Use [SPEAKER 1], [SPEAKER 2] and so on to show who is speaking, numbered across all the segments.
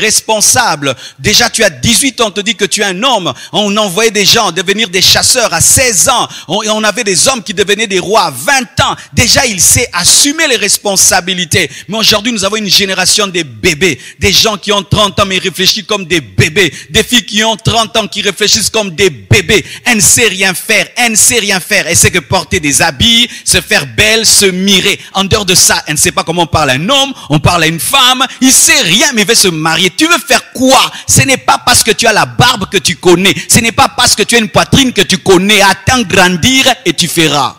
[SPEAKER 1] responsable. Déjà, tu as 18 ans, on te dit que tu es un homme. On envoyait des gens devenir des chasseurs à 16 ans. On avait des hommes qui devenaient des rois à 20 ans. Déjà, il sait assumer les responsabilités. Mais aujourd'hui, nous avons une génération des bébés. Des gens qui ont 30 ans mais réfléchissent comme des bébés. Des filles qui ont 30 ans qui réfléchissent comme des bébés. Elle ne sait rien faire. Elle ne sait rien faire. Elle sait que porter des habits, se faire belle, se mirer. En dehors de ça, elle ne sait pas comment on parle à un homme, on parle à une femme. Il sait rien, mais il veut se marier. Tu veux faire quoi? Ce n'est pas parce que tu as la barbe que tu connais. Ce n'est pas parce que tu as une poitrine que tu connais. Attends grandir et tu feras.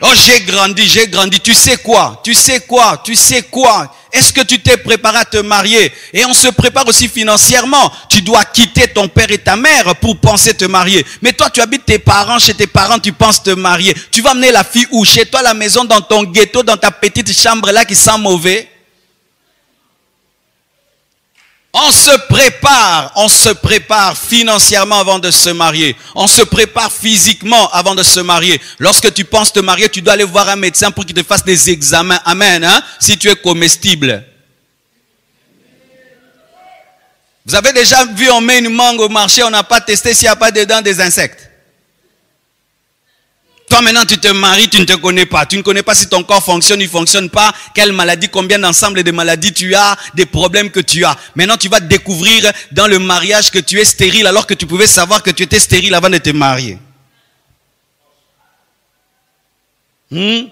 [SPEAKER 1] Oh, j'ai grandi. Tu sais quoi? Est-ce que tu t'es préparé à te marier? Et on se prépare aussi financièrement. Tu dois quitter ton père et ta mère pour penser te marier. Mais toi, tu habites chez tes parents, tu penses te marier. Tu vas amener la fille où? Chez toi, à la maison, dans ton ghetto, dans ta petite chambre là qui sent mauvais? On se prépare financièrement avant de se marier. On se prépare physiquement avant de se marier. Lorsque tu penses te marier, tu dois aller voir un médecin pour qu'il te fasse des examens. Amen, hein? Si tu es comestible. Vous avez déjà vu, on met une mangue au marché, on n'a pas testé s'il n'y a pas dedans des insectes. Toi maintenant tu te maries, tu ne te connais pas. Tu ne connais pas si ton corps fonctionne, il ne fonctionne pas. Quelle maladie, combien d'ensemble de maladies tu as, des problèmes que tu as. Maintenant tu vas découvrir dans le mariage que tu es stérile alors que tu pouvais savoir que tu étais stérile avant de te marier. Tu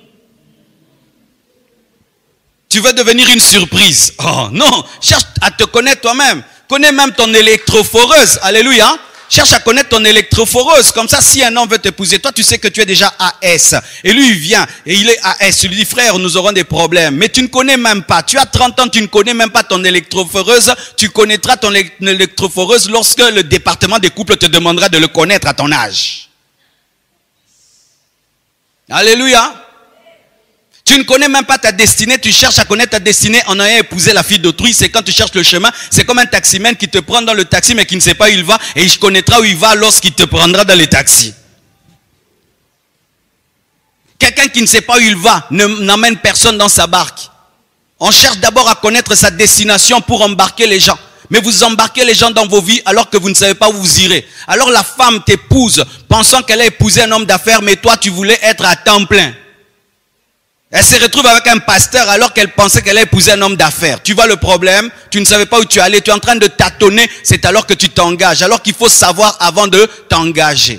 [SPEAKER 1] veux devenir une surprise. Oh non, cherche à te connaître toi-même. Connais même ton électrophoreuse. Alléluia. Cherche à connaître ton électrophoreuse. Comme ça, si un homme veut t'épouser, toi, tu sais que tu es déjà AS. Et lui, il vient et il est AS. Tu lui dis, frère, nous aurons des problèmes. Mais tu ne connais même pas. Tu as 30 ans, tu ne connais même pas ton électrophoreuse. Tu connaîtras ton électrophoreuse lorsque le département des couples te demandera de le connaître à ton âge. Alléluia. Tu ne connais même pas ta destinée, tu cherches à connaître ta destinée en ayant épousé la fille d'autrui. C'est quand tu cherches le chemin, c'est comme un taximène qui te prend dans le taxi mais qui ne sait pas où il va et il connaîtra où il va lorsqu'il te prendra dans le taxi. Quelqu'un qui ne sait pas où il va n'emmène personne dans sa barque. On cherche d'abord à connaître sa destination pour embarquer les gens. Mais vous embarquez les gens dans vos vies alors que vous ne savez pas où vous irez. Alors la femme t'épouse pensant qu'elle a épousé un homme d'affaires mais toi tu voulais être à temps plein. Elle se retrouve avec un pasteur alors qu'elle pensait qu'elle a épousé un homme d'affaires. Tu vois le problème? Tu ne savais pas où tu allais. Tu es en train de tâtonner. C'est alors que tu t'engages. Alors qu'il faut savoir avant de t'engager.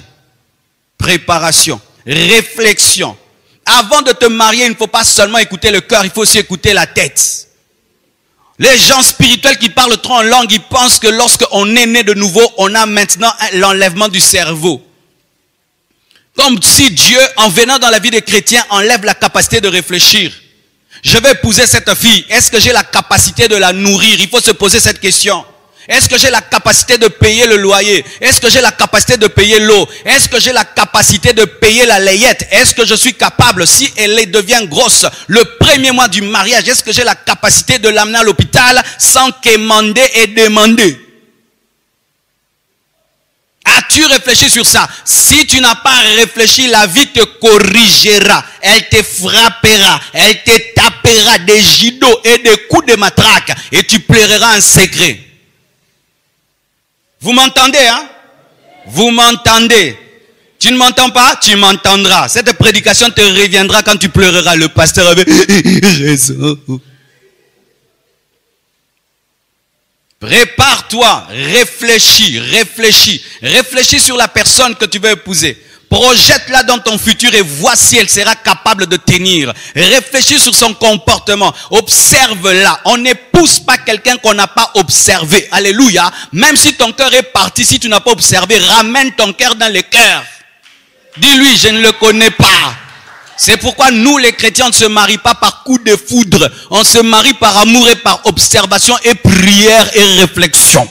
[SPEAKER 1] Préparation. Réflexion. Avant de te marier, il ne faut pas seulement écouter le cœur. Il faut aussi écouter la tête. Les gens spirituels qui parlent trop en langue, ils pensent que lorsqu'on est né de nouveau, on a maintenant l'enlèvement du cerveau. Comme si Dieu, en venant dans la vie des chrétiens, enlève la capacité de réfléchir. Je vais épouser cette fille. Est-ce que j'ai la capacité de la nourrir? Il faut se poser cette question. Est-ce que j'ai la capacité de payer le loyer? Est-ce que j'ai la capacité de payer l'eau? Est-ce que j'ai la capacité de payer la layette? Est-ce que je suis capable, si elle devient grosse, le premier mois du mariage, est-ce que j'ai la capacité de l'amener à l'hôpital sans quémander et demander? As-tu réfléchi sur ça? Si tu n'as pas réfléchi, la vie te corrigera. Elle te frappera. Elle te tapera des gidots et des coups de matraque. Et tu pleureras en secret. Vous m'entendez, hein? Vous m'entendez? Tu ne m'entends pas? Tu m'entendras. Cette prédication te reviendra quand tu pleureras. Le pasteur avait raison. Prépare-toi, réfléchis sur la personne que tu veux épouser. Projette-la dans ton futur et vois si elle sera capable de tenir. Réfléchis sur son comportement, observe-la. On n'épouse pas quelqu'un qu'on n'a pas observé. Alléluia. Même si ton cœur est parti, si tu n'as pas observé, ramène ton cœur dans le cœur. Dis-lui, je ne le connais pas. C'est pourquoi nous, les chrétiens, on ne se marie pas par coup de foudre. On se marie par amour et par observation et prière et réflexion.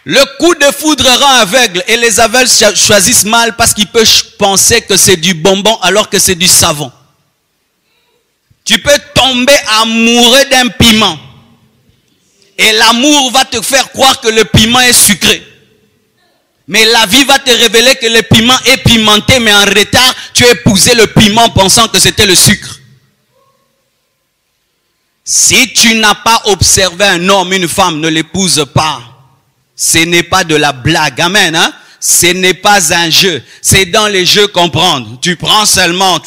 [SPEAKER 1] Le coup de foudre rend aveugle et les aveugles choisissent mal parce qu'ils peuvent penser que c'est du bonbon alors que c'est du savon. Tu peux tomber amoureux d'un piment et l'amour va te faire croire que le piment est sucré. Mais la vie va te révéler que le piment est pimenté, mais en retard, tu as épousé le piment pensant que c'était le sucre. Si tu n'as pas observé un homme, une femme, ne l'épouse pas. Ce n'est pas de la blague. Amen. Hein? Ce n'est pas un jeu. C'est dans les jeux comprendre. Tu prends seulement,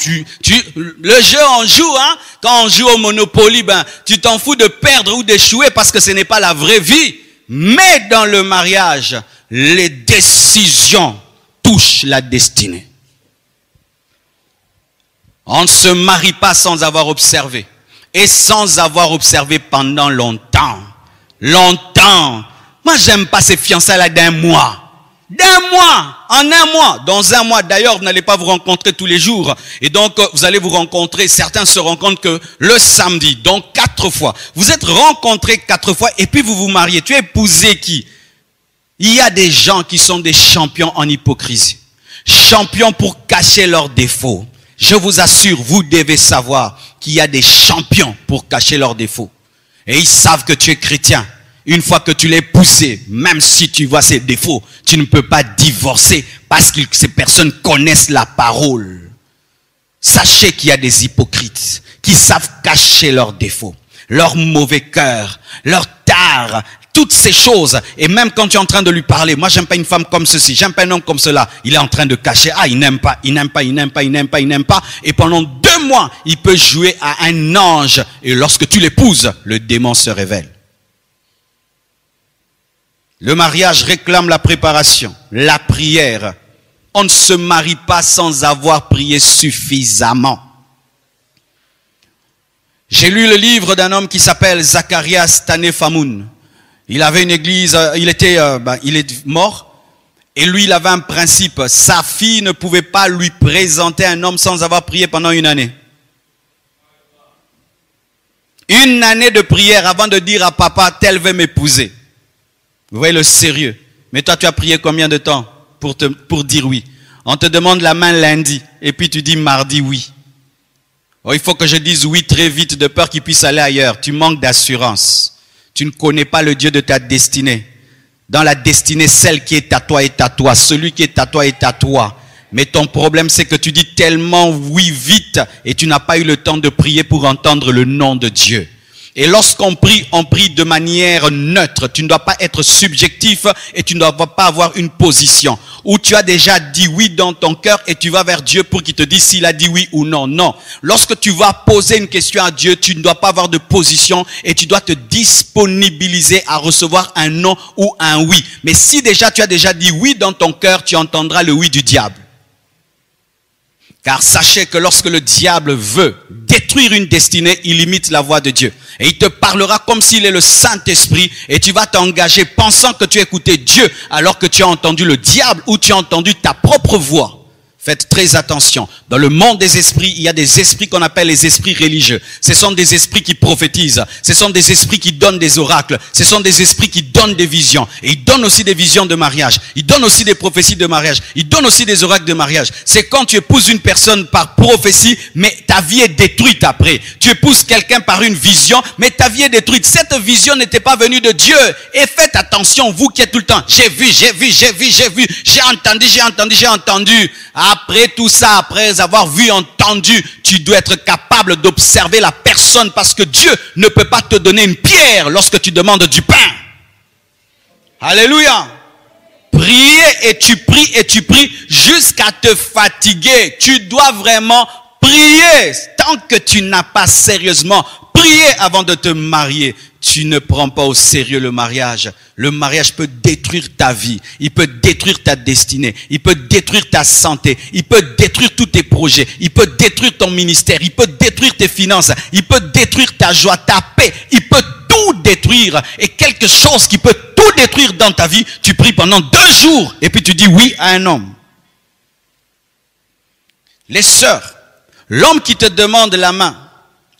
[SPEAKER 1] le jeu on joue, hein. Quand on joue au Monopoly, ben, tu t'en fous de perdre ou d'échouer parce que ce n'est pas la vraie vie. Mais dans le mariage, les décisions touchent la destinée. On ne se marie pas sans avoir observé. Et sans avoir observé pendant longtemps. Longtemps. Moi, j'aime pas ces fiançailles-là d'un mois. D'un mois, en un mois, dans un mois. D'ailleurs, vous n'allez pas vous rencontrer tous les jours. Et donc, vous allez vous rencontrer, certains se rencontrent que le samedi, donc 4 fois. Vous êtes rencontrés 4 fois et puis vous vous mariez. Tu as épousé qui? Il y a des gens qui sont des champions en hypocrisie. Champions pour cacher leurs défauts. Je vous assure, vous devez savoir qu'il y a des champions pour cacher leurs défauts. Et ils savent que tu es chrétien. Une fois que tu l'as épousé, même si tu vois ses défauts, tu ne peux pas divorcer parce que ces personnes connaissent la parole. Sachez qu'il y a des hypocrites qui savent cacher leurs défauts, leur mauvais cœur, leur tare, toutes ces choses. Et même quand tu es en train de lui parler, moi j'aime pas une femme comme ceci, j'aime pas un homme comme cela, il est en train de cacher, il n'aime pas, il n'aime pas, il n'aime pas, il n'aime pas, il n'aime pas. Et pendant 2 mois, il peut jouer à un ange. Et lorsque tu l'épouses, le démon se révèle. Le mariage réclame la préparation, la prière. On ne se marie pas sans avoir prié suffisamment. J'ai lu le livre d'un homme qui s'appelle Zacharias Tanefamoun. Il avait une église, il est mort. Et lui, il avait un principe. Sa fille ne pouvait pas lui présenter un homme sans avoir prié pendant 1 année. 1 année de prière avant de dire à papa, tel veut m'épouser. Vous voyez le sérieux. Mais toi, tu as prié combien de temps pour dire oui? On te demande la main lundi et puis tu dis mardi oui. Oh, il faut que je dise oui très vite de peur qu'il puisse aller ailleurs. Tu manques d'assurance. Tu ne connais pas le Dieu de ta destinée. Dans la destinée, celle qui est à toi est à toi. Celui qui est à toi est à toi. Mais ton problème, c'est que tu dis tellement oui vite et tu n'as pas eu le temps de prier pour entendre le nom de Dieu. Et lorsqu'on prie, on prie de manière neutre. Tu ne dois pas être subjectif et tu ne dois pas avoir une position où tu as déjà dit oui dans ton cœur et tu vas vers Dieu pour qu'il te dise s'il a dit oui ou non. Non. Lorsque tu vas poser une question à Dieu, tu ne dois pas avoir de position et tu dois te disponibiliser à recevoir un non ou un oui. Mais si déjà tu as déjà dit oui dans ton cœur, tu entendras le oui du diable. Car sachez que lorsque le diable veut détruire une destinée, il imite la voix de Dieu. Et il te parlera comme s'il est le Saint-Esprit et tu vas t'engager pensant que tu écoutais Dieu alors que tu as entendu le diable ou tu as entendu ta propre voix. Faites très attention. Dans le monde des esprits, il y a des esprits qu'on appelle les esprits religieux. Ce sont des esprits qui prophétisent. Ce sont des esprits qui donnent des oracles. Ce sont des esprits qui donnent des visions. Et ils donnent aussi des visions de mariage. Ils donnent aussi des prophéties de mariage. Ils donnent aussi des oracles de mariage. C'est quand tu épouses une personne par prophétie, mais ta vie est détruite après. Tu épouses quelqu'un par une vision, mais ta vie est détruite. Cette vision n'était pas venue de Dieu. Et faites attention, vous qui êtes tout le temps. J'ai vu, j'ai entendu. Après tout ça, après avoir vu, entendu, tu dois être capable d'observer la personne parce que Dieu ne peut pas te donner une pierre lorsque tu demandes du pain. Alléluia. Prier et tu pries jusqu'à te fatiguer. Tu dois vraiment prier. Tant que tu n'as pas sérieusement prié avant de te marier, tu ne prends pas au sérieux le mariage. Le mariage peut détruire ta vie. Il peut détruire ta destinée. Il peut détruire ta santé. Il peut détruire tous tes projets. Il peut détruire ton ministère. Il peut détruire tes finances. Il peut détruire ta joie, ta paix. Il peut tout détruire. Et quelque chose qui peut tout détruire dans ta vie, tu pries pendant 2 jours et puis tu dis oui à un homme. Les sœurs, l'homme qui te demande la main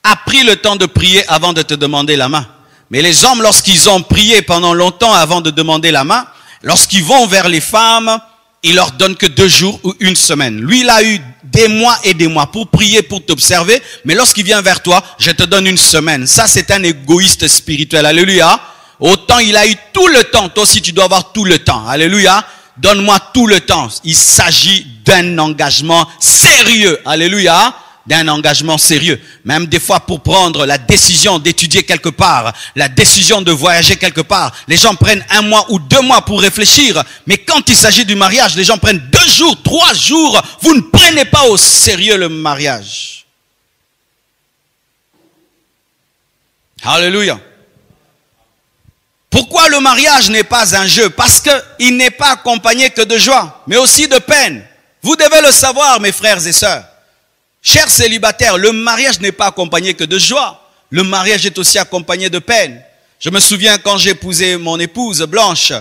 [SPEAKER 1] a pris le temps de prier avant de te demander la main. Mais les hommes, lorsqu'ils ont prié pendant longtemps avant de demander la main, lorsqu'ils vont vers les femmes, ils leur donnent que 2 jours ou 1 semaine. Lui, il a eu des mois et des mois pour prier, pour t'observer. Mais lorsqu'il vient vers toi, je te donne 1 semaine. Ça, c'est un égoïste spirituel. Alléluia. Autant il a eu tout le temps. Toi aussi, tu dois avoir tout le temps. Alléluia. Donne-moi tout le temps. Il s'agit d'un engagement sérieux. Alléluia. d'un engagement sérieux. Même des fois pour prendre la décision d'étudier quelque part, la décision de voyager quelque part, les gens prennent 1 mois ou 2 mois pour réfléchir. Mais quand il s'agit du mariage, les gens prennent 2 jours, 3 jours. Vous ne prenez pas au sérieux le mariage. Alléluia. Pourquoi le mariage n'est pas un jeu? Parce qu'il n'est pas accompagné que de joie, mais aussi de peine. Vous devez le savoir, mes frères et sœurs. Chers célibataires, le mariage n'est pas accompagné que de joie. Le mariage est aussi accompagné de peine. Je me souviens quand j'ai épousé mon épouse Blanche,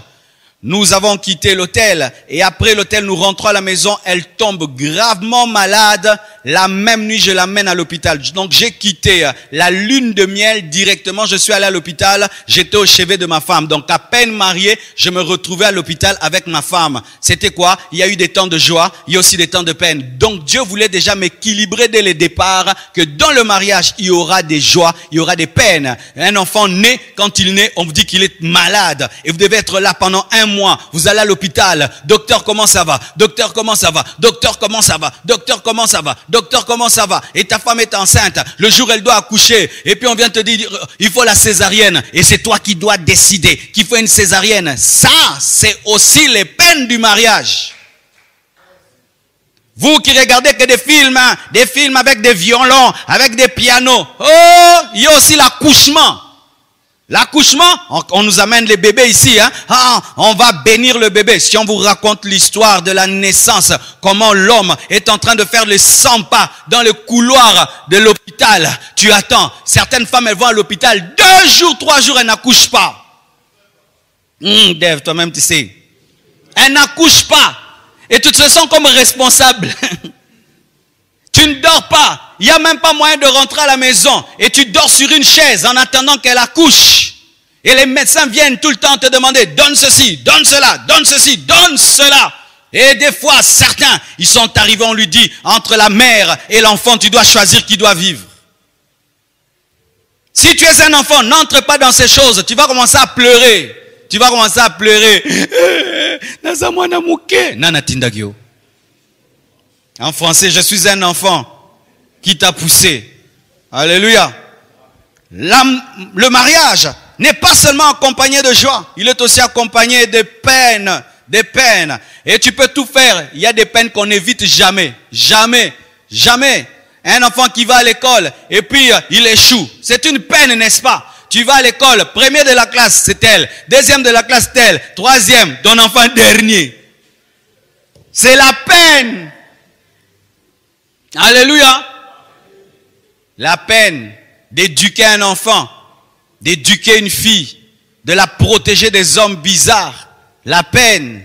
[SPEAKER 1] nous avons quitté l'hôtel et après l'hôtel, nous rentrons à la maison. Elle tombe gravement malade. La même nuit, je l'amène à l'hôpital. Donc, j'ai quitté la lune de miel directement. Je suis allé à l'hôpital. J'étais au chevet de ma femme. Donc, à peine marié, je me retrouvais à l'hôpital avec ma femme. C'était quoi? Il y a eu des temps de joie. Il y a aussi des temps de peine. Donc, Dieu voulait déjà m'équilibrer dès le départ que dans le mariage, il y aura des joies, il y aura des peines. Un enfant naît, quand il naît, on vous dit qu'il est malade. Et vous devez être là pendant 1 mois. Vous allez à l'hôpital. Docteur, comment ça va? Docteur, comment ça va? Docteur, comment ça va? Docteur, comment ça va? Docteur, comment ça va? Et ta femme est enceinte. Le jour, elle doit accoucher. Et puis, on vient te dire, il faut la césarienne. Et c'est toi qui dois décider qu'il faut une césarienne. Ça, c'est aussi les peines du mariage. Vous qui regardez que des films avec des violons, avec des pianos. Oh, il y a aussi l'accouchement. L'accouchement, on nous amène les bébés ici, hein. Ah, on va bénir le bébé. Si on vous raconte l'histoire de la naissance, comment l'homme est en train de faire les 100 pas dans le couloir de l'hôpital, tu attends. Certaines femmes, elles vont à l'hôpital 2 jours, 3 jours, elles n'accouchent pas. Dave, toi-même, tu sais. Elles n'accouchent pas. Et tu te sens comme responsable. Tu ne dors pas. Il n'y a même pas moyen de rentrer à la maison. Et tu dors sur une chaise en attendant qu'elle accouche. Et les médecins viennent tout le temps te demander, donne ceci, donne cela, donne ceci, donne cela. Et des fois, certains, ils sont arrivés, on lui dit, entre la mère et l'enfant, tu dois choisir qui doit vivre. Si tu es un enfant, n'entre pas dans ces choses. Tu vas commencer à pleurer. Tu vas commencer à pleurer. En français, je suis un enfant qui t'a poussé. Alléluia. Le mariage n'est pas seulement accompagné de joie, il est aussi accompagné de peines. Des peines. Et tu peux tout faire. Il y a des peines qu'on n'évite jamais. Jamais. Jamais. Un enfant qui va à l'école et puis il échoue. C'est une peine, n'est-ce pas? Tu vas à l'école, premier de la classe, c'est tel. Deuxième de la classe, tel. Troisième, ton enfant dernier. C'est la peine. Alléluia. La peine d'éduquer un enfant, d'éduquer une fille, de la protéger des hommes bizarres. La peine